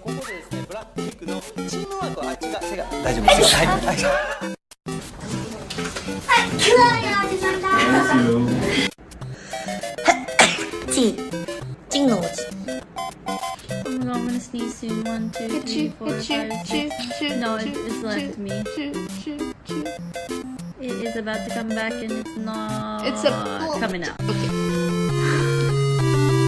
ここでですね、ブラックピンクのチームワークは、違う、大丈夫ですよ。はい、はい。Oh my god, I'm gonna sneeze soon. 1, 2, 3, 4, 5, 6. No, it's left me. It is about to come back and it's not coming out. Okay.